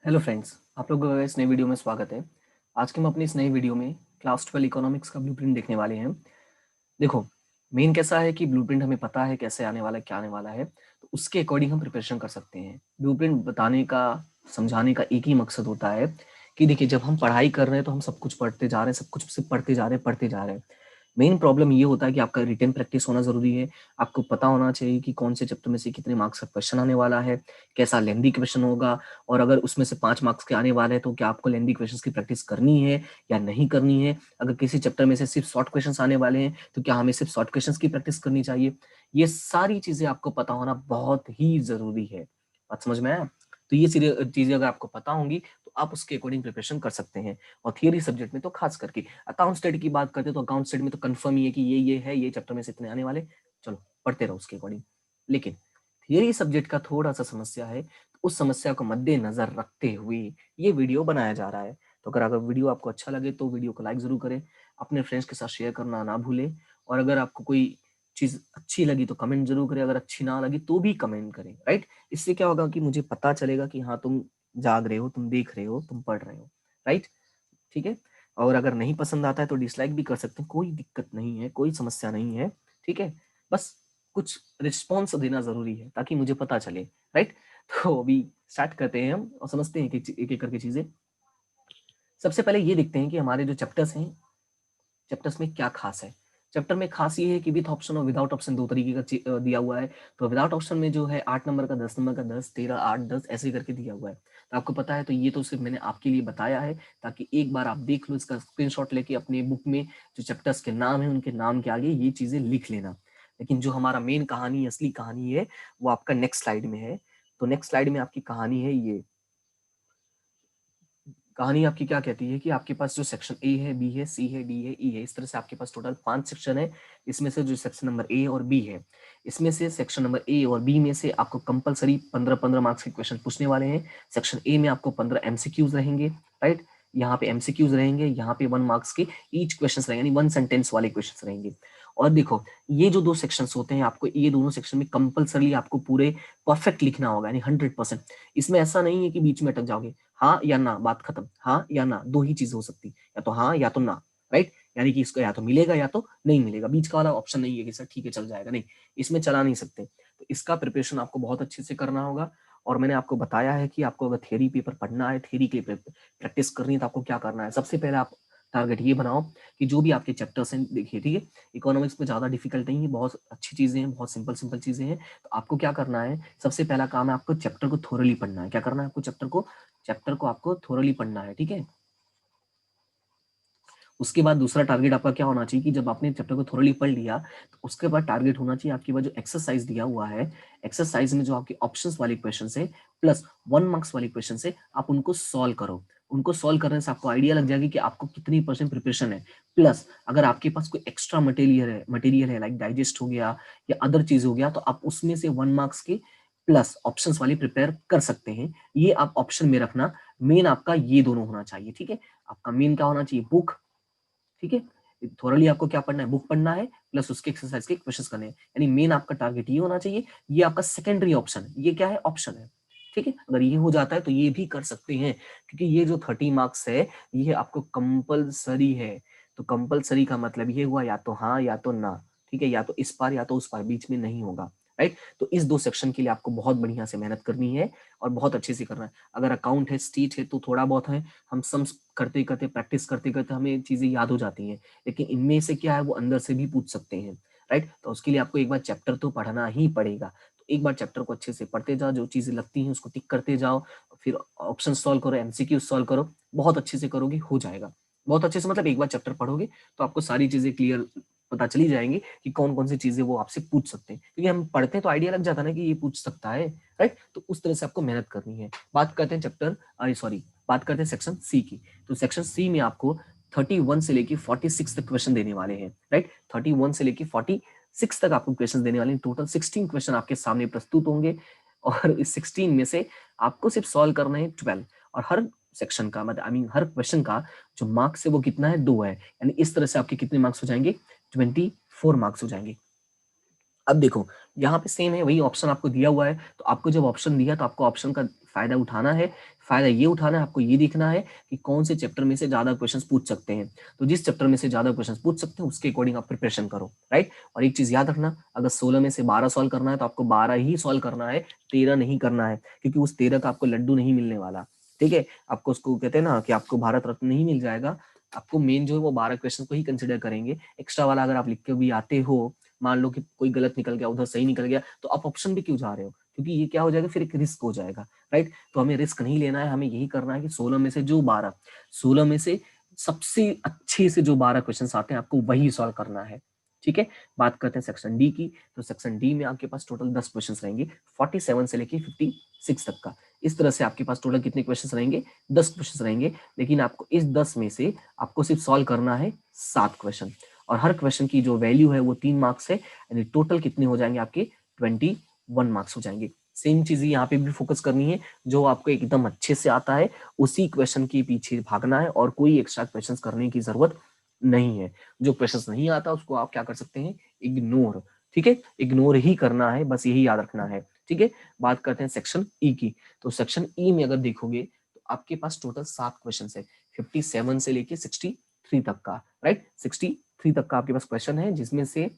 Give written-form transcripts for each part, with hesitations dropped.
Hello friends, आप लोगों का इस नई वीडियो में स्वागत है। आज के हम अपनी इस नई वीडियो में क्लास 12 इकोनॉमिक्स का ब्लूप्रिंट देखने वाले हैं। देखो, मेन कैसा है कि ब्लूप्रिंट हमें पता है कैसे आने वाला है, क्या आने वाला है, तो उसके अकॉर्डिंग हम प्रिपरेशन कर सकते हैं। ब्लूप्रिंट बताने का, समझाने का एक ही मकसद होता है कि देखिए, जब हम पढ़ाई कर रहे हैं तो हम सब कुछ पढ़ते जा रहे हैं, सब कुछ सिर्फ पढ़ते जा रहे हैं। मेन प्रॉब्लम ये होता है कि आपका रिटन प्रैक्टिस होना ज़रूरी है। आपको पता होना चाहिए कि कौन से चैप्टर में से कितने मार्क्स का क्वेश्चन आने वाला है, कैसा लेंथी क्वेश्चन होगा, और अगर उसमें से 5 मार्क्स के आने वाले हैं तो क्या आपको लेंथी क्वेश्चंस की प्रैक्टिस करनी है या नहीं करनी है। अगर किसी चैप्टर में से सिर्फ शॉर्ट क्वेश्चंस आने वाले हैं तो क्या हमें सिर्फ शॉर्ट क्वेश्चंस की प्रैक्टिस करनी चाहिए। ये सारी चीज़ें आपको पता होना बहुत ही ज़रूरी है। बात समझ में आया? तो ये चीज़ें अगर आपको पता होंगी तो आप उसके अकॉर्डिंग प्रिपरेशन कर सकते हैं। और थियरी सब्जेक्ट में तो खास करके अकाउंट स्टडी की बात करते हैं तो अकाउंट स्टडी में तो कंफर्म ही है कि ये है, ये चैप्टर में से इतने आने वाले, चलो पढ़ते रहो उसके अकॉर्डिंग। लेकिन थियरी सब्जेक्ट का थोड़ा सा समस्या है, तो उस समस्या को मद्देनजर रखते हुए ये वीडियो बनाया जा रहा है। तो अगर वीडियो आपको अच्छा लगे तो वीडियो को लाइक जरूर करें, अपने फ्रेंड्स के साथ शेयर करना ना भूलें, और अगर आपको कोई चीज अच्छी लगी तो कमेंट जरूर करें, अगर अच्छी ना लगी तो भी कमेंट करें। राइट, इससे क्या होगा कि मुझे पता चलेगा कि हाँ, तुम जाग रहे हो, तुम देख रहे हो, तुम पढ़ रहे हो। राइट, ठीक है। और अगर नहीं पसंद आता है तो डिसलाइक भी कर सकते हैं, कोई दिक्कत नहीं है, कोई समस्या नहीं है। ठीक है, बस कुछ रिस्पॉन्स देना जरूरी है ताकि मुझे पता चले। राइट, तो अभी स्टार्ट करते हैं हम और समझते हैं एक एक करके चीजें। सबसे पहले ये देखते हैं कि हमारे जो चैप्टर्स हैं, चैप्टर्स में क्या खास है। चैप्टर में खास ये है कि विद ऑप्शन और विदाउट ऑप्शन दो तरीके का दिया हुआ है। तो विदाउट ऑप्शन में जो है 8 नंबर का, 10 नंबर का, 10, 13, 8, 10 ऐसे करके दिया हुआ है। तो आपको पता है, तो ये तो सिर्फ मैंने आपके लिए बताया है ताकि एक बार आप देख लो, इसका स्क्रीनशॉट लेके अपने बुक में जो चैप्टर्स के नाम है उनके नाम के आगे ये चीजें लिख लेना। लेकिन जो हमारा मेन कहानी, असली कहानी है, वो आपका नेक्स्ट स्लाइड में है। तो नेक्स्ट स्लाइड में आपकी कहानी है ये। कहानी आपकी क्या कहती है कि आपके पास जो सेक्शन ए है, बी है, सी है, डी है, ई है, इस तरह से आपके पास टोटल 5 सेक्शन है। इसमें से जो सेक्शन नंबर ए और बी है, इसमें से सेक्शन नंबर ए और बी में से आपको कंपलसरी 15-15 मार्क्स के क्वेश्चन पूछने वाले हैं। सेक्शन ए में आपको 15 एमसीक्यूज रहेंगे। राइट, यहाँ पे एमसीक्यूज रहेंगे, यहाँ पे 1 मार्क्स के ईच क्वेश्चन रहेंगे, यानी 1 सेंटेंस वाले क्वेश्चन रहेंगे। और देखो, ये जो 2 सेक्शंस होते हैं, आपको ये दोनों सेक्शन में कंपलसरी आपको पूरे परफेक्ट लिखना होगा, यानी 100%। इसमें ऐसा नहीं है कि बीच में अटक जाओगे, हाँ या ना, बात खत्म। हाँ या ना, दो ही चीज हो सकती, या तो हाँ या तो ना। राइट, यानी कि इसको या तो मिलेगा या तो नहीं मिलेगा, बीच का वाला ऑप्शन नहीं है कि सर ठीक है चल जाएगा, नहीं, इसमें चला नहीं सकते। तो इसका प्रिपरेशन आपको बहुत अच्छे से करना होगा। और मैंने आपको बताया है कि आपको अगर थ्योरी पेपर पढ़ना है, थ्योरी के प्रैक्टिस करनी है, तो आपको क्या करना है। सबसे पहले आप टारगेट ये बनाओ कि जो भी आपके चैप्टर्स हैं, देखिए ठीक है, इकोनॉमिक्स में ज़्यादा डिफिकल्ट नहीं है, बहुत अच्छी चीज़ें हैं, बहुत सिंपल सिंपल चीज़ें हैं। तो आपको क्या करना है, सबसे पहला काम है आपको चैप्टर को थोरली पढ़ना है। क्या करना है आपको, चैप्टर को आपको थोरली पढ़ना है। ठीक है, उसके बाद दूसरा टारगेट आपका क्या होना चाहिए कि जब आपने चैप्टर को थोरली पढ़ लिया तो उसके बाद टारगेट होना चाहिए आपके पास जो एक्सरसाइज दिया हुआ है, एक्सरसाइज में जो आपके ऑप्शंस वाले क्वेश्चन है प्लस 1 मार्क्स वाले क्वेश्चन है, आप उनको सॉल्व करो। उनको सॉल्व करने से आपको आइडिया लग जाएगी कि आपको कितनी परसेंट प्रिपरेशन है। प्लस अगर आपके पास कोई एक्स्ट्रा मटेरियल है लाइक डाइजेस्ट हो गया या अदर चीज हो गया, तो आप उसमें से 1 मार्क्स के प्लस ऑप्शंस वाली प्रिपेयर कर सकते हैं। ये आप ऑप्शन में रखना। मेन आपका ये दोनों होना चाहिए। ठीक है, आपका मेन क्या होना चाहिए, बुक। ठीक है, थोरली आपको क्या पढ़ना है, बुक पढ़ना है प्लस उसके एक्सरसाइज के क्वेश्चंस करने हैं, यानी मेन आपका टारगेट ये होना चाहिए। ये आपका सेकेंडरी ऑप्शन है, ये क्या है, ऑप्शन है। ठीक है, अगर ये हो जाता है तो ये भी कर सकते हैं, क्योंकि ये जो 30 मार्क्स है ये आपको कंपलसरी है। तो कंपलसरी का मतलब ये हुआ या तो हाँ या तो ना। ठीक है, या तो इस पार या तो उस पार, बीच में नहीं होगा। राइट, तो इस 2 सेक्शन के लिए आपको बहुत बढ़िया से मेहनत करनी है और बहुत अच्छे से करना है। अगर अकाउंट है, स्टेट है, तो थोड़ा बहुत है, हम सम्स करते करते, प्रैक्टिस करते करते हमें चीजें याद हो जाती हैं। लेकिन इनमें से क्या है, वो अंदर से भी पूछ सकते हैं। राइट, तो उसके लिए आपको एक बार चैप्टर तो पढ़ना ही पड़ेगा। तो एक बार चैप्टर को अच्छे से पढ़ते जाओ, जो चीजें लगती हैं उसको टिक करते जाओ, फिर ऑप्शन सॉल्व करो, एमसीक्यू सॉल्व करो। बहुत अच्छे से करोगे, हो जाएगा। बहुत अच्छे से मतलब एक बार चैप्टर पढ़ोगे तो आपको सारी चीजें क्लियर पता चली जाएंगी कि कौन कौन सी चीजें वो आपसे पूछ सकते हैं, क्योंकि हम पढ़ते हैं तो आइडिया लग जाता है ना कि ये पूछ सकता है। राइट, तो उस तरह से आपको मेहनत करनी है। बात करते हैं बात करते हैं सेक्शन सी की। तो सेक्शन सी में आपको 31 से लेके 46 तक क्वेश्चन देने वाले हैं। राइट, 31 से लेके 46 तक आपको क्वेश्चन देने वाले हैं। टोटल 16 क्वेश्चन आपके सामने प्रस्तुत होंगे, और इस 16 में से आपको सिर्फ सॉल्व करना है 12। और हर सेक्शन का मतलब हर क्वेश्चन का जो मार्क्स है वो कितना है, 2 है। यानी इस तरह से आपके कितने मार्क्स हो जाएंगे, 24 मार्क्स हो जाएंगे। अब देखो यहाँ पे सेम है, वही ऑप्शन आपको दिया हुआ है, तो आपको जब ऑप्शन दिया तो आपको ऑप्शन का फायदा उठाना है। फायदा ये उठाना है, आपको ये देखना है कि कौन से चैप्टर में से ज्यादा क्वेश्चंस पूछ सकते हैं। तो जिस चैप्टर में से ज्यादा क्वेश्चंस पूछ सकते हैं उसके अकॉर्डिंग आप प्रिपरेशन करो, राइट। और एक चीज याद रखना, अगर 16 में से 12 सॉल्व करना है तो आपको 12 ही सॉल्व करना है, 13 नहीं करना है, क्योंकि उस 13 का आपको लड्डू नहीं मिलने वाला। ठीक है, आपको उसको कहते हैं ना कि आपको भारत रत्न नहीं मिल जाएगा। आपको मेन जो है वो 12 क्वेश्चन को ही कंसिडर करेंगे। एक्स्ट्रा वाला अगर आप लिख के भी आते हो, मान लो कि कोई गलत निकल गया, उधर सही निकल गया, तो आप ऑप्शन भी क्यों जा रहे हो, क्योंकि ये क्या हो जाएगा, फिर एक रिस्क हो जाएगा, राइट। तो हमें रिस्क नहीं लेना है, हमें यही करना है कि 16 में से जो 12, 16 में से सबसे अच्छे से जो 12 क्वेश्चन आते हैं आपको वही सॉल्व करना है। ठीक है, बात करते हैं सेक्शन डी की। तो सेक्शन डी में आपके पास टोटल 10 क्वेश्चन रहेंगे, 47 से लेके 56 तक का। इस तरह से आपके पास टोटल कितने क्वेश्चन रहेंगे, 10 क्वेश्चन रहेंगे। लेकिन आपको इस 10 में से आपको सिर्फ सॉल्व करना है 7 क्वेश्चन, और हर क्वेश्चन की जो वैल्यू है वो 3 मार्क्स है, यानी टोटल कितने हो जाएंगे आपके 21 मार्क्स हो जाएंगे। सेम चीज यहाँ पे भी फोकस करनी है, जो आपको एकदम अच्छे से आता है उसी क्वेश्चन के पीछे भागना है, और कोई एक्स्ट्रा क्वेश्चन करने की जरूरत नहीं है। जो क्वेश्चन नहीं आता उसको आप क्या कर सकते हैं, इग्नोर। ठीक है, इग्नोर ही करना है, बस यही याद रखना है। ठीक है, बात करते हैं सेक्शन ई की। तो सेक्शन ई में अगर देखोगे तो आपके पास टोटल 7 क्वेश्चन है, 57 से लेके 63 तक का, राइट। 63 तक का आपके पास क्वेश्चन है, जिसमें से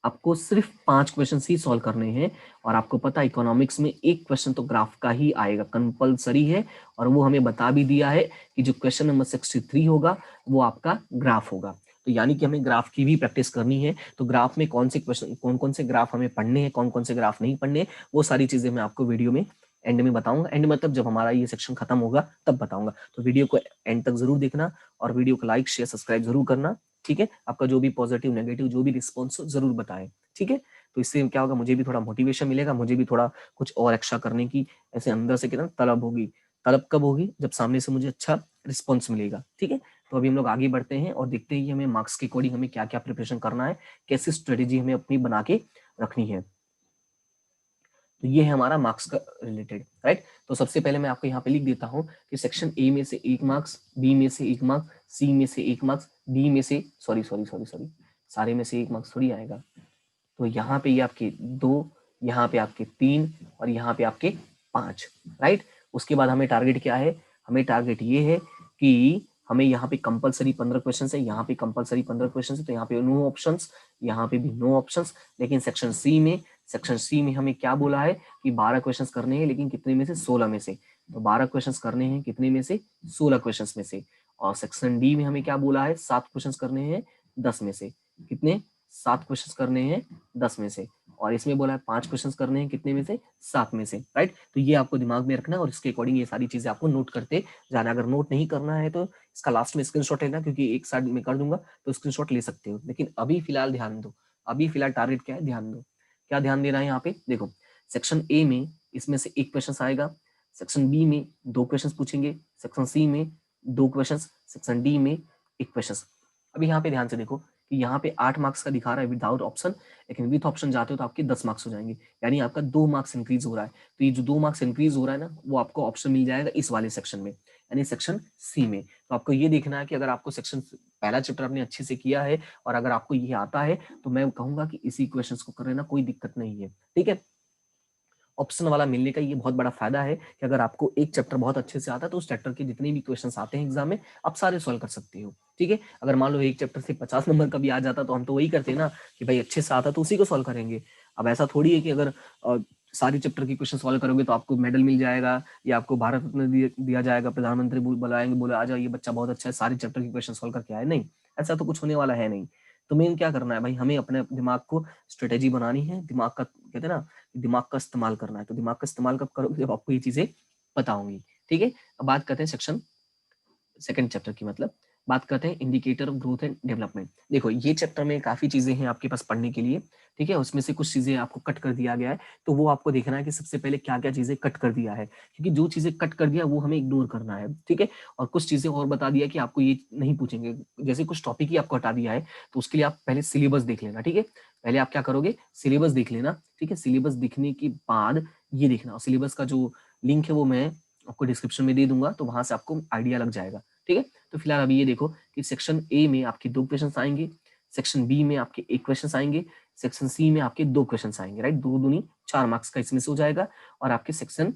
आपको सिर्फ 5 क्वेश्चन ही सॉल्व करने हैं। और आपको पता है इकोनॉमिक्स में एक क्वेश्चन तो ग्राफ का ही आएगा, कंपलसरी है, और वो हमें बता भी दिया है कि जो क्वेश्चन नंबर 63 होगा वो आपका ग्राफ होगा। तो यानी कि हमें ग्राफ की भी प्रैक्टिस करनी है। तो ग्राफ में कौन से क्वेश्चन, कौन कौन से ग्राफ हमें पढ़ने हैं, कौन कौन से ग्राफ नहीं पढ़ने, वो सारी चीजें मैं आपको वीडियो में एंड में बताऊंगा। एंड मतलब जब हमारा ये सेक्शन खत्म होगा तब बताऊंगा। तो वीडियो को एंड तक जरूर देखना, और वीडियो को लाइक शेयर सब्सक्राइब जरूर करना। ठीक है, आपका जो भी पॉजिटिव नेगेटिव जो भी रिस्पॉन्स हो जरूर बताएं। ठीक है, तो इससे क्या होगा, मुझे भी थोड़ा मोटिवेशन मिलेगा, मुझे भी थोड़ा कुछ और एक्स्ट्रा करने की ऐसे अंदर से कितना तलब होगी। तलब कब होगी, जब सामने से मुझे अच्छा रिस्पॉन्स मिलेगा। ठीक है, तो अभी हम लोग आगे बढ़ते हैं और देखते हैं कि हमें मार्क्स के अकॉर्डिंग हमें क्या क्या प्रिपरेशन करना है, कैसी स्ट्रेटेजी हमें अपनी बना के रखनी है। तो ये है हमारा मार्क्स का रिलेटेड, राइट। तो सबसे पहले मैं आपको यहाँ पे लिख देता हूँ कि सेक्शन ए में से 1 मार्क्स, बी में से 1 मार्क्स, सी में से 1 मार्क्स, डी में से सॉरी सॉरी सॉरी सॉरी सारे में से 1 मार्क्स थोड़ी आएगा। तो यहाँ पे ये आपके 2, यहाँ पे आपके 3, और यहाँ पे आपके 5, राइट। उसके बाद हमें टारगेट क्या है, हमें टारगेट ये है कि हमें यहाँ पे कंपलसरी 15 क्वेश्चन है, यहाँ पे कंपलसरी 15 क्वेश्चन है, तो यहाँ पे नो ऑप्शंस, यहाँ पे भी नो ऑप्शंस। लेकिन सेक्शन सी में हमें क्या बोला है कि 12 क्वेश्चन करने हैं, लेकिन कितने में से, 16 में से। तो 12 क्वेश्चन करने हैं कितने में से, 16 क्वेश्चन में से। और सेक्शन डी में हमें क्या बोला है, 7 क्वेश्चन करने हैं 10 में से। कितने, 7 क्वेश्चन करने हैं 10 में से। और इसमें बोला है 5 क्वेश्चन करने हैं कितने में से, 7 में से, राइट। तो ये आपको दिमाग में रखना है, और इसके अकॉर्डिंग ये सारी चीजें आपको नोट करते जाना। अगर नोट नहीं करना है तो इसका लास्ट में स्क्रीनशॉट लेना, क्योंकि एक साइड में कर दूंगा तो स्क्रीनशॉट ले सकते हो। लेकिन अभी फिलहाल ध्यान दो, अभी फिलहाल टारगेट क्या है, ध्यान दो। क्या ध्यान देना है यहाँ पे, देखो सेक्शन ए में इसमें से 1 क्वेश्चन आएगा, सेक्शन बी में 2 क्वेश्चन पूछेंगे, सेक्शन सी में 2 क्वेश्चन, सेक्शन डी में 1 क्वेश्चन। अभी यहाँ पे ध्यान से देखो कि यहाँ पे 8 मार्क्स का दिखा रहा है विदाउट ऑप्शन, लेकिन विथ ऑप्शन जाते हो तो आपके 10 मार्क्स हो जाएंगे, यानी आपका 2 मार्क्स इंक्रीज हो रहा है। तो ये जो 2 मार्क्स इंक्रीज हो रहा है ना, वो आपको ऑप्शन मिल जाएगा इस वाले सेक्शन में, यानी सेक्शन सी में। तो आपको ये देखना है कि अगर आपको सेक्शन पहला चैप्टर आपने अच्छे से किया है और अगर आपको ये आता है, तो मैं कहूंगा कि इसी क्वेश्चन को कर लेना, कोई दिक्कत नहीं है। ठीक है, ऑप्शन वाला मिलने का ये बहुत बड़ा फायदा है कि अगर आपको एक चैप्टर बहुत अच्छे से आता है तो उस चैप्टर के जितने भी क्वेश्चंस आते हैं एग्जाम में आप सारे सॉल्व कर सकते हो। ठीक है, अगर मान लो एक चैप्टर से 50 नंबर का भी आ जाता तो हम तो वही करते ना कि भाई अच्छे से आता तो उसी को सॉल्व करेंगे। अब ऐसा थोड़ी है कि अगर सारी चैप्टर के क्वेश्चन सॉल्व करोगे तो आपको मेडल मिल जाएगा या आपको भारत रत्न दिया जाएगा, प्रधानमंत्री बुलाएंगे, बोले आ जाओ ये बच्चा बहुत अच्छा है, सारे चैप्टर के क्वेश्चन सॉल्व करके आए। नहीं, ऐसा तो कुछ होने वाला है नहीं। तो मेन क्या करना है भाई, हमें अपने दिमाग को स्ट्रेटेजी बनानी है, दिमाग का कहते हैं ना, दिमाग का इस्तेमाल करना है। तो दिमाग का इस्तेमाल कब करोगे, जब आपको ये चीजें पता होंगी। ठीक है, अब बात करते हैं सेक्शन सेकंड चैप्टर की, मतलब बात करते हैं indicator of growth and development. देखो ये चैप्टर में काफी चीजें हैं आपके पास पढ़ने के लिए। ठीक है, उसमें से कुछ चीजें आपको कट कर दिया गया है, तो वो आपको देखना है कि सबसे पहले क्या क्या चीजें कट कर दिया है, क्योंकि जो चीजें कट कर दिया वो हमें इग्नोर करना है। ठीक है, और कुछ चीजें और बता दिया कि आपको ये नहीं पूछेंगे, जैसे कुछ टॉपिक ही आपको हटा दिया है, तो उसके लिए आप पहले सिलेबस देख लेना। ठीक है, पहले आप क्या करोगे, सिलेबस देख लेना। ठीक है, सिलेबस दिखने के बाद ये देखना, और सिलेबस का जो लिंक है वो मैं आपको डिस्क्रिप्शन में दे दूंगा, तो वहां से आपको आइडिया लग जाएगा। ठीक है, तो फिलहाल अभी ये देखो कि सेक्शन ए में आपके 2 क्वेश्चन आएंगे, सेक्शन बी में आपके 1 क्वेश्चन आएंगे, सेक्शन सी में आपके 2 क्वेश्चन आएंगे, राइट, 2 दूनी 4 मार्क्स का इसमें से हो जाएगा, और आपके सेक्शन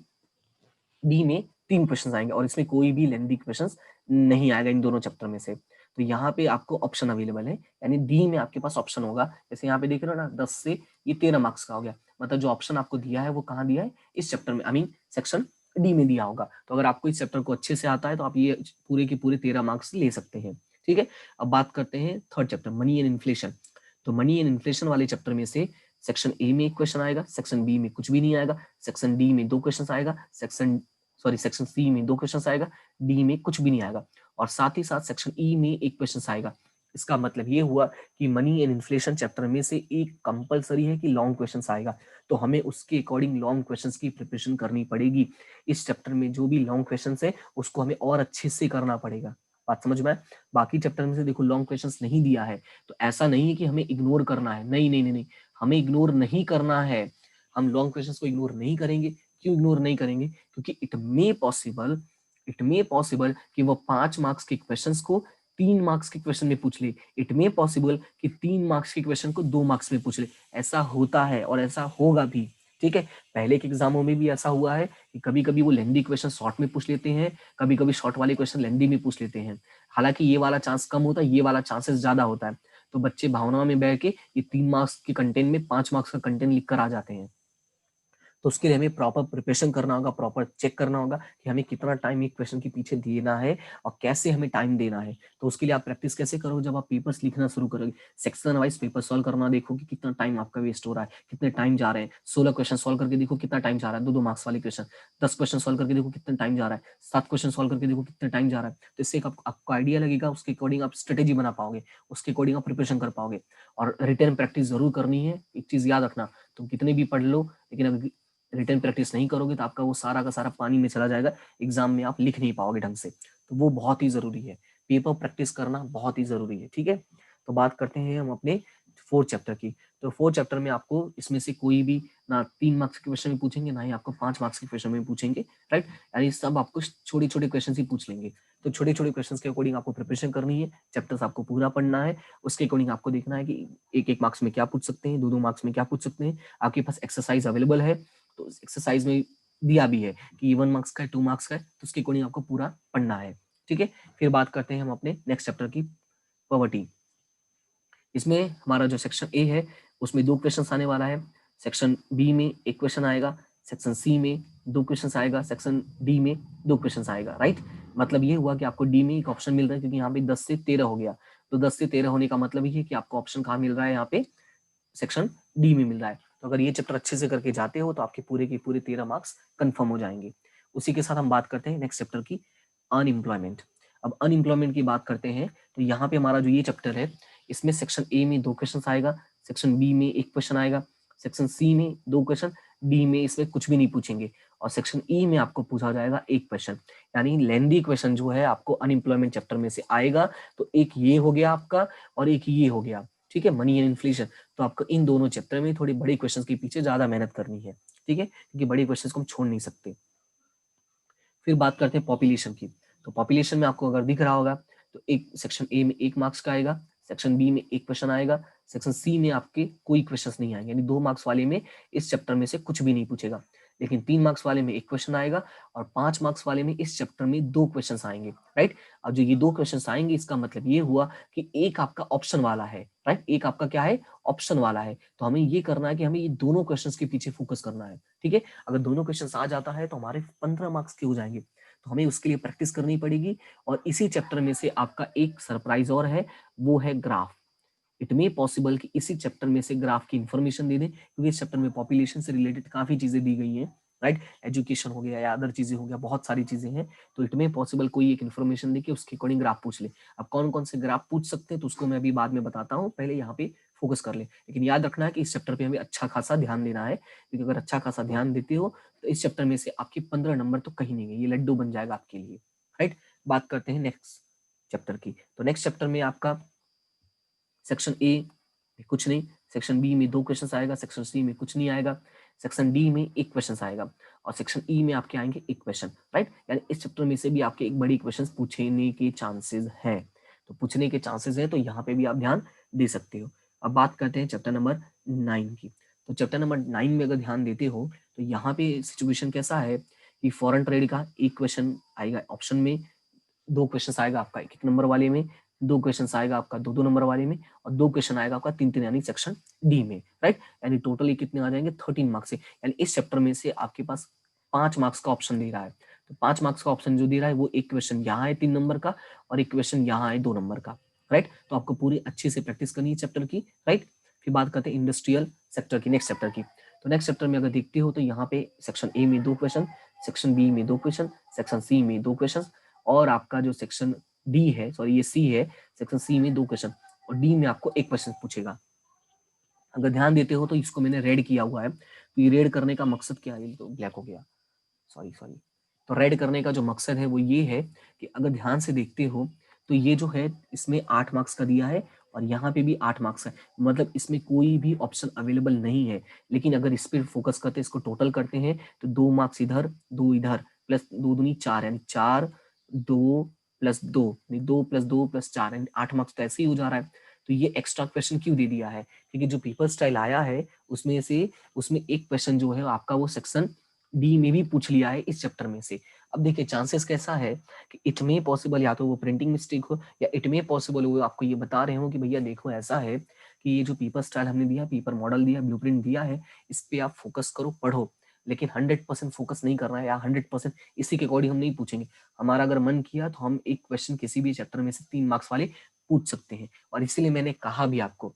डी में 3 क्वेश्चन आएंगे, और इसमें कोई भी लेंथी क्वेश्चन नहीं आएगा इन दोनों चैप्टर में से। तो यहाँ पे आपको ऑप्शन अवेलेबल है, यानी डी में आपके पास ऑप्शन होगा। जैसे यहाँ पे देख रहे हो ना, 10 से ये 13 मार्क्स का हो गया, मतलब जो ऑप्शन आपको दिया है वो कहाँ दिया है, इस चैप्टर में, आई मीन सेक्शन डी में दिया होगा। तो अगर आपको इस चैप्टर को अच्छे से आता है तो आप ये पूरे के पूरे 13 मार्क्स ले सकते हैं, ठीक है। अब बात करते हैं third chapter, money and inflation. तो मनी एंड इन्फ्लेशन वाले चैप्टर में से सेक्शन ए में एक क्वेश्चन आएगा, सेक्शन बी में कुछ भी नहीं आएगा, सेक्शन डी में 2 क्वेश्चन आएगा, सेक्शन सी में 2 क्वेश्चन आएगा, डी में कुछ भी नहीं आएगा, और साथ ही साथ सेक्शन ई में 1 क्वेश्चन आएगा। इसका मतलब ये हुआ कि मनी एंड इन्फ्लेशन चैप्टर में से एक कंपलसरी है कि लॉन्ग क्वेश्चन आएगा, तो हमें उसके अकॉर्डिंग लॉन्ग क्वेश्चन की प्रिपरेशन करनी पड़ेगी। इस चैप्टर में जो भी लॉन्ग क्वेश्चन है उसको हमें और अच्छे से करना पड़ेगा। बात समझ में? बाकी चैप्टर में से देखो लॉन्ग क्वेश्चंस नहीं दिया है, तो ऐसा नहीं है कि हमें इग्नोर करना है, नहीं नहीं नहीं नहीं, हमें इग्नोर नहीं करना है। हम लॉन्ग क्वेश्चंस को इग्नोर नहीं करेंगे। क्यों इग्नोर नहीं करेंगे? क्योंकि इट मे पॉसिबल कि वो 5 मार्क्स के क्वेश्चंस को 3 मार्क्स के क्वेश्चन में पूछ ले, इट मे पॉसिबल कि 3 मार्क्स के क्वेश्चन को 2 मार्क्स में पूछ ले। ऐसा होता है और ऐसा होगा भी, ठीक है। पहले के एग्जामों में भी ऐसा हुआ है कि कभी कभी वो लेंदी क्वेश्चन शॉर्ट में पूछ लेते हैं, कभी कभी शॉर्ट वाले क्वेश्चन लेंदी में पूछ लेते हैं। हालांकि ये वाला चांस कम होता है, ये वाला चांसेस ज्यादा होता है। तो बच्चे भावनाओं में बह के ये 3 मार्क्स के कंटेंट में 5 मार्क्स का कंटेंट लिख कर आ जाते हैं। तो उसके लिए हमें प्रॉपर प्रिपरेशन करना होगा, प्रॉपर चेक करना होगा कि हमें कितना टाइम एक क्वेश्चन के पीछे देना है और कैसे हमें टाइम देना है। तो उसके लिए आप प्रैक्टिस कैसे करो, जब आप पेपर्स लिखना शुरू करोगे, सेक्शन वाइज पेपर सॉल्व करना, देखो कि कितना टाइम आपका वेस्ट हो रहा है, कितने टाइम जा रहे हैं। 16 क्वेश्चन सॉल्व करके देखो कितना टाइम जा रहा है, 2-2 मार्क्स वाले क्वेश्चन। 10 क्वेश्चन सॉल्व करके देखो कितना टाइम जा रहा है, 7 क्वेश्चन सॉल्व करके देखो कितना टाइम जा रहा है। तो इससे आपको आइडिया लगेगा, उसके अकॉर्डिंग आप स्ट्रेटेजी बना पाओगे, उसके अकॉर्डिंग आप प्रिपरेशन कर पाओगे। और रिटर्न प्रैक्टिस जरूर करनी है। एक चीज याद रखना, तुम कितने भी पढ़ लो, लेकिन अगर रिटर्न प्रैक्टिस नहीं करोगे तो आपका वो सारा का सारा पानी में चला जाएगा, एग्जाम में आप लिख नहीं पाओगे ढंग से। तो वो बहुत ही जरूरी है, पेपर प्रैक्टिस करना बहुत ही जरूरी है, ठीक है। तो बात करते हैं हम अपने 4th चैप्टर की। तो 4th चैप्टर में आपको इसमें से कोई भी ना 3 मार्क्स के क्वेश्चन में पूछेंगे, ना ही आपको 5 मार्क्स के क्वेश्चन में पूछेंगे, राइट। यानी सब आपको छोटे छोटे क्वेश्चन ही पूछ लेंगे। तो छोटे छोटे क्वेश्चन के अकॉर्डिंग आपको प्रिपरेशन करनी है, चैप्टर्स आपको पूरा पढ़ना है। उसके अकॉर्डिंग आपको देखना है कि 1-1 मार्क्स में क्या पूछ सकते हैं, 2-2 मार्क्स में क्या पूछ सकते हैं। आपके पास एक्सरसाइज अवेलेबल है, तो एक्सरसाइज में दिया भी है कि 1 मार्क्स का है, 2 मार्क्स का है, तो उसके अकॉर्डिंग आपको पूरा पढ़ना है, ठीक है। फिर बात करते हैं हम अपने नेक्स्ट चैप्टर की, पॉवर्टी। इसमें हमारा जो सेक्शन ए है उसमें 2 क्वेश्चन आने वाला है, सेक्शन बी में 1 क्वेश्चन आएगा, सेक्शन सी में 2 क्वेश्चन आएगा, सेक्शन डी में 2 क्वेश्चन आएगा, राइट। मतलब ये हुआ कि आपको डी में एक ऑप्शन मिल रहा है, क्योंकि यहाँ पे 10 से 13 हो गया। तो 10 से 13 होने का मतलब ये है कि आपको ऑप्शन कहाँ मिल रहा है, यहाँ पे सेक्शन डी में मिल रहा है। तो अगर ये चैप्टर अच्छे से करके जाते हो तो आपके पूरे के पूरे 13 मार्क्स कंफर्म हो जाएंगे। उसी के साथ हम बात करते हैं नेक्स्ट चैप्टर की, अनएम्प्लॉयमेंट। अब अनएम्प्लॉयमेंट की बात करते हैं तो यहाँ पे हमारा जो ये चैप्टर है, इसमें सेक्शन ए में 2 क्वेश्चन आएगा, सेक्शन बी में 1 क्वेश्चन आएगा, सेक्शन सी में 2 क्वेश्चन, डी में इसमें कुछ भी नहीं पूछेंगे, और सेक्शन ई में आपको पूछा जाएगा 1 क्वेश्चन। यानी लेंदी क्वेश्चन जो है आपको अनएम्प्लॉयमेंट चैप्टर में से आएगा। तो एक ये हो गया आपका, और एक ये हो गया, ठीक है, मनी एंड इन्फ्लेशन। तो आपको इन दोनों चैप्टर में थोड़ी बड़ी क्वेश्चंस के पीछे ज्यादा मेहनत करनी है, ठीक है, क्योंकि बड़ी क्वेश्चंस को हम छोड़ नहीं सकते। फिर बात करते हैं पॉपुलेशन की। तो पॉपुलेशन में आपको अगर दिख रहा होगा तो एक सेक्शन ए में 1 मार्क्स का आएगा, सेक्शन बी में 1 क्वेश्चन आएगा, सेक्शन सी में आपके कोई क्वेश्चंस नहीं आएंगे, यानी 2 मार्क्स वाले में इस चैप्टर में से कुछ भी नहीं पूछेगा। लेकिन 3 मार्क्स वाले में 1 क्वेश्चन आएगा, और 5 मार्क्स वाले में इस चैप्टर में 2 क्वेश्चन आएंगे, राइट। अब जो ये 2 क्वेश्चन आएंगे, इसका मतलब ये हुआ कि एक आपका ऑप्शन वाला है, राइट, एक आपका क्या है, ऑप्शन वाला है। तो हमें ये करना है कि हमें ये दोनों क्वेश्चन के पीछे फोकस करना है, ठीक है। अगर दोनों क्वेश्चन आ जाता है तो हमारे 15 मार्क्स के हो जाएंगे। तो हमें उसके लिए प्रैक्टिस करनी पड़ेगी। और इसी चैप्टर में से आपका एक सरप्राइज और है, वो है ग्राफ। इट मे पॉसिबल कि इसी चैप्टर में से ग्राफ की इंफॉर्मेशन दे दें, क्योंकि इस चैप्टर में पॉपुलेशन से रिलेटेड काफी चीजें दी गई हैं, राइट। एजुकेशन हो गया या अदर चीजें हो गया, बहुत सारी चीजें हैं। तो इट मे पॉसिबल कोई एक इन्फॉर्मेशन दे के उसके अकॉर्डिंग ग्राफ पूछ ले। अब कौन कौन से ग्राफ पूछ सकते हैं तो उसको मैं अभी बाद में बताता हूँ, पहले यहाँ पे फोकस कर ले। लेकिन याद रखना है कि इस चैप्टर पे हमें अच्छा खासा ध्यान देना है, क्योंकि अगर अच्छा खासा ध्यान देते हो तो इस चैप्टर में से आपके 15 नंबर तो कहीं नहीं है, ये लड्डू बन जाएगा आपके लिए, राइट। बात करते हैं नेक्स्ट चैप्टर की। तो नेक्स्ट चैप्टर में आपका सेक्शन ए में कुछ नहीं, सेक्शन बी में 2 क्वेश्चन आएगा, सेक्शन सी में कुछ नहीं आएगा, सेक्शन डी में 1 क्वेश्चन आएगा, और सेक्शन ई में आपके आएंगे 1 क्वेश्चन, राइट। यानी इस चैप्टर में से भी आपके एक बड़ी क्वेश्चन पूछने के चांसेस हैं। तो पूछने के चांसेस हैं, तो यहाँ पे भी आप ध्यान दे सकते हो। अब बात करते हैं चैप्टर नंबर 9 की। तो चैप्टर नंबर 9 में अगर ध्यान देते हो तो यहाँ पे सिचुएशन कैसा है कि फॉरेन ट्रेड का एक क्वेश्चन आएगा ऑप्शन में, 2 क्वेश्चन आएगा आपका 1-1 नंबर वाले में, 2 क्वेश्चन आएगा आपका 2-2 नंबर वाले में, और 2 क्वेश्चन आएगा आपका 3-3 यानी सेक्शन डी में, राइट। यानी टोटली कितने आ जाएंगे 13 मार्क्स से। यानी इस चैप्टर में से आपके पास 5 मार्क्स का ऑप्शन दे रहा है। तो 5 मार्क्स का ऑप्शन जो दे रहा है वो एक क्वेश्चन यहाँ है 3 नंबर का और एक क्वेश्चन यहाँ है 2 नंबर का, राइट। तो आपको पूरी अच्छे से प्रैक्टिस करनी है चैप्टर की, राइट। फिर बात करते हैं इंडस्ट्रियल सेक्टर की, नेक्स्ट चैप्टर की। तो नेक्स्ट चैप्टर में अगर देखते हो तो यहाँ पे सेक्शन ए में 2 क्वेश्चन, सेक्शन बी में 2 क्वेश्चन, सेक्शन सी में 2 क्वेश्चन, और आपका जो सेक्शन डी है, सॉरी ये सी है, सेक्शन सी में 2 क्वेश्चन और डी में आपको 1 क्वेश्चन पूछेगा। अगर ध्यान देते हो तो इसको मैंने रेड किया हुआ है। तो ये रेड करने का मकसद क्या है, तो ब्लैक हो गया, सॉरी। तो रेड करने का जो मकसद है वो ये है कि अगर ध्यान से देखते हो तो ये जो है इसमें 8 मार्क्स का दिया है और यहाँ पे भी 8 मार्क्स है, मतलब इसमें कोई भी ऑप्शन अवेलेबल नहीं है। लेकिन अगर इस पर फोकस करते हैं, इसको टोटल करते हैं तो 2 मार्क्स इधर 2 इधर प्लस 2 दूनी 4, यानी 4 2 प्लस 2, 2 प्लस 2 प्लस 4 यानी 8 मार्क्स तो ऐसे ही हो जा रहा है। तो ये एक्स्ट्रा क्वेश्चन क्यों दे दिया है, क्योंकि जो पेपर स्टाइल आया है उसमें एक क्वेश्चन जो है आपका वो सेक्शन डी में भी पूछ लिया है इस चैप्टर में से। अब देखिए चांसेस कैसा है कि इट में पॉसिबल या तो वो प्रिंटिंग मिस्टेक हो या इट में पॉसिबल वो आपको ये बता रहे हो कि भैया देखो ऐसा है कि ये जो पेपर स्टाइल हमने दिया, पेपर मॉडल दिया, ब्लूप्रिंट दिया है, इस पे आप फोकस करो, पढ़ो, लेकिन 100% फोकस नहीं करना है या 100% इसी के अकॉर्डिंग हम नहीं पूछेंगे। हमारा अगर मन किया तो हम एक क्वेश्चन किसी भी चैप्टर में से 3 मार्क्स वाले पूछ सकते हैं। और इसीलिए मैंने कहा भी आपको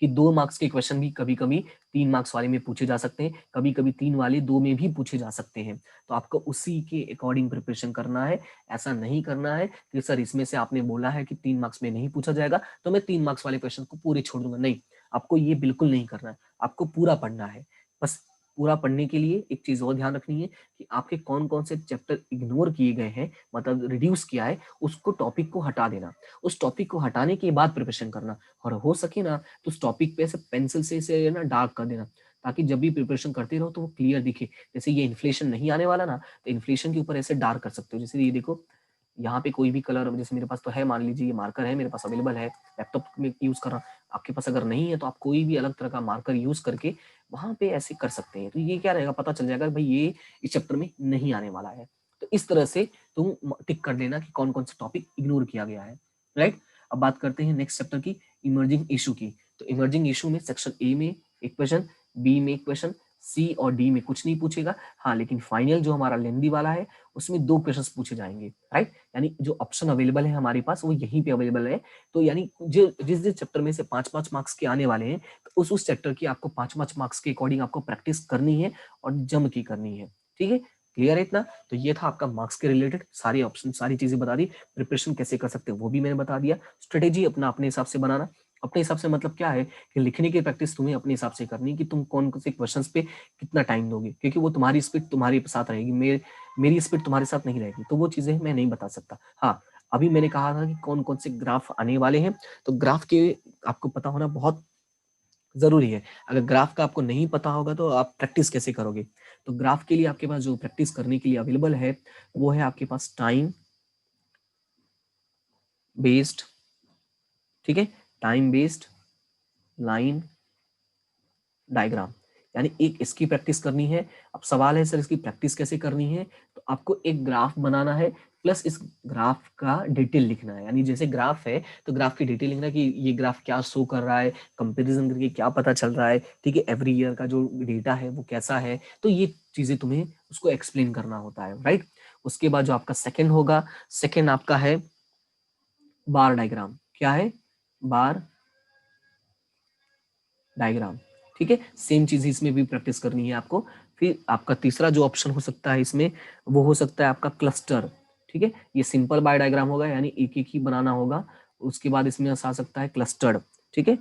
कि 2 मार्क्स के क्वेश्चन भी कभी कभी 3 मार्क्स वाले में पूछे जा सकते हैं, कभी कभी 3 वाले 2 में भी पूछे जा सकते हैं। तो आपको उसी के अकॉर्डिंग प्रिपरेशन करना है। ऐसा नहीं करना है कि सर इसमें से आपने बोला है कि 3 मार्क्स में नहीं पूछा जाएगा तो मैं 3 मार्क्स वाले क्वेश्चन को पूरे छोड़ दूंगा। नहीं, आपको ये बिल्कुल नहीं करना है, आपको पूरा पढ़ना है। बस पूरा पढ़ने के लिए एक चीज और ध्यान रखनी है कि आपके कौन कौन से चैप्टर इग्नोर किए गए हैं, मतलब रिड्यूस किया है, उसको टॉपिक को हटा देना। उस टॉपिक को हटाने के बाद प्रिपरेशन करना, और हो सके ना तो उस टॉपिक पे ऐसे पेंसिल से इसे ना डार्क कर देना, ताकि जब भी प्रिपरेशन करते रहो तो वो क्लियर दिखे। जैसे ये इन्फ्लेशन नहीं आने वाला ना, तो इन्फ्लेशन के ऊपर ऐसे डार्क कर सकते हो। जैसे ये देखो, यहाँ पे कोई भी कलर, जैसे मेरे पास तो है, मान लीजिए ये मार्कर है मेरे पास अवेलेबल है, लैपटॉप में यूज कर रहा हूँ। आपके पास अगर नहीं है तो आप कोई भी अलग तरह का मार्कर यूज करके वहां पे ऐसे कर सकते हैं। तो ये क्या रहेगा, पता चल जाएगा भाई ये इस चैप्टर में नहीं आने वाला है। तो इस तरह से तुम टिक कर लेना कि कौन कौन सा टॉपिक इग्नोर किया गया है, राइट। अब बात करते हैं नेक्स्ट चैप्टर की, इमर्जिंग इशू की। तो इमर्जिंग इशू में सेक्शन ए में एक क्वेश्चन, बी में एक क्वेश्चन, सी और डी में कुछ नहीं पूछेगा। हाँ, लेकिन फाइनल जो हमारा लेंदी वाला है उसमें 2 क्वेश्चंस पूछे जाएंगे, राइट। यानी जो ऑप्शन अवेलेबल है हमारे पास वो यहीं पे अवेलेबल है। तो यानी जिस जिस चैप्टर में से 5-5 मार्क्स के आने वाले हैं, तो उस चैप्टर की आपको 5-5 मार्क्स के अकॉर्डिंग आपको प्रैक्टिस करनी है और जम की करनी है, ठीक है। क्लियर है इतना? तो ये था आपका मार्क्स के रिलेटेड सारी ऑप्शन, सारी चीजें बता दी। प्रिपरेशन कैसे कर सकते हैं वो भी मैंने बता दिया। स्ट्रेटेजी अपना अपने हिसाब से बनाना। अपने हिसाब से मतलब क्या है कि लिखने की प्रैक्टिस तुम्हें अपने हिसाब से करनी है कि तुम कौन से क्वेश्चंस पे कितना टाइम दोगे, क्योंकि वो तुम्हारी स्पीड तुम्हारे साथ रहेगी, मेरी स्पीड तुम्हारे साथ नहीं रहेगी। तो वो चीजें मैं नहीं बता सकता। हाँ, अभी मैंने कहा था कि कौन कौन से ग्राफ आने वाले हैं, तो ग्राफ के आपको पता होना बहुत जरूरी है। अगर ग्राफ का आपको नहीं पता होगा तो आप प्रैक्टिस कैसे करोगे। तो ग्राफ के लिए आपके पास जो प्रैक्टिस करने के लिए अवेलेबल है वो है आपके पास टाइम बेस्ड, ठीक है, टाइम बेस्ड लाइन डायग्राम। यानी एक इसकी प्रैक्टिस करनी है। अब सवाल है सर इसकी प्रैक्टिस कैसे करनी है, तो आपको एक ग्राफ बनाना है प्लस इस ग्राफ का डिटेल लिखना है। यानी जैसे ग्राफ है तो ग्राफ की डिटेल लिखना कि ये ग्राफ क्या शो कर रहा है, कंपैरिजन करके क्या पता चल रहा है, ठीक है, एवरी ईयर का जो डेटा है वो कैसा है। तो ये चीजें तुम्हें उसको एक्सप्लेन करना होता है, राइट। उसके बाद जो आपका सेकंड होगा, सेकंड आपका है बार डायग्राम। क्या है? बार डायग्राम, ठीक है। सेम चीज इसमें भी प्रैक्टिस करनी है आपको। फिर आपका तीसरा जो ऑप्शन हो सकता है इसमें, वो हो सकता है आपका क्लस्टर, ठीक है। ये सिंपल बार डायग्राम होगा, यानी एक एक ही बनाना होगा। उसके बाद इसमें आ सकता है क्लस्टर्ड, ठीक है,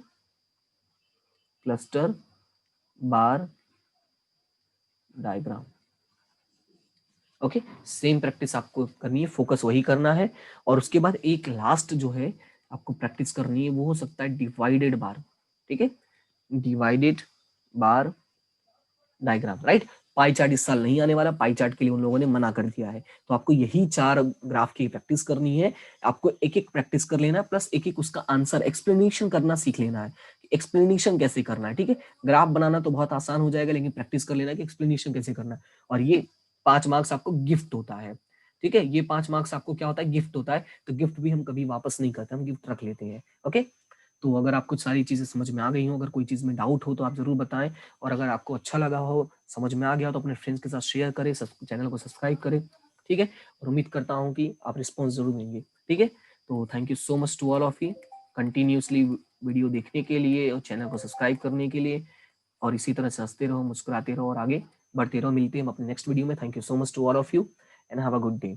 क्लस्टर बार डायग्राम। ओके, सेम प्रैक्टिस आपको करनी है, फोकस वही करना है। और उसके बाद एक लास्ट जो है आपको प्रैक्टिस करनी है वो हो सकता है डिवाइडेड बार, ठीक है, डिवाइडेड बार डायग्राम, राइट। पाई चार्ट इस साल नहीं आने वाला, पाई चार्ट के लिए उन लोगों ने मना कर दिया है। तो आपको यही 4 ग्राफ की प्रैक्टिस करनी है, आपको एक-एक प्रैक्टिस कर लेना है, प्लस एक-एक उसका आंसर एक्सप्लेनेशन करना सीख लेना है, एक्सप्लेनेशन कैसे करना है, ठीक है? ग्राफ बनाना तो बहुत आसान हो जाएगा, लेकिन प्रैक्टिस कर लेना है कि एक्सप्लेनेशन कैसे करना है। और ये 5 मार्क्स आपको गिफ्ट होता है, ठीक है? ये 5 मार्क्स आपको क्या होता है? गिफ्ट होता है। तो गिफ्ट भी हम कभी वापस नहीं करते, हम गिफ्ट रख लेते हैं, ओके? तो अगर आपको सारी चीज़ें समझ में आ गई हों, अगर कोई चीज़ में डाउट हो तो आप ज़रूर बताएँ, और अगर आपको अच्छा लगा हो, समझ में आ गया हो, तो अपने फ्रेंड्स के साथ शेयर करें, चैनल को सब्सक्राइब करें, ठीक है? और उम्मीद करता हूँ कि आप रिस्पॉन्स ज़रूर देंगे, ठीक है? तो thank you so much to all of you continuously video देखने के लिए और चैनल को सब्सक्राइब करने के लिए, और इसी तरह से हँसते रहो, मुस्कुराते रहो और आगे बढ़ते रहो। मिलते हैं हम अपने नेक्स्ट वीडियो में। Thank you so much to all of you and have a good day.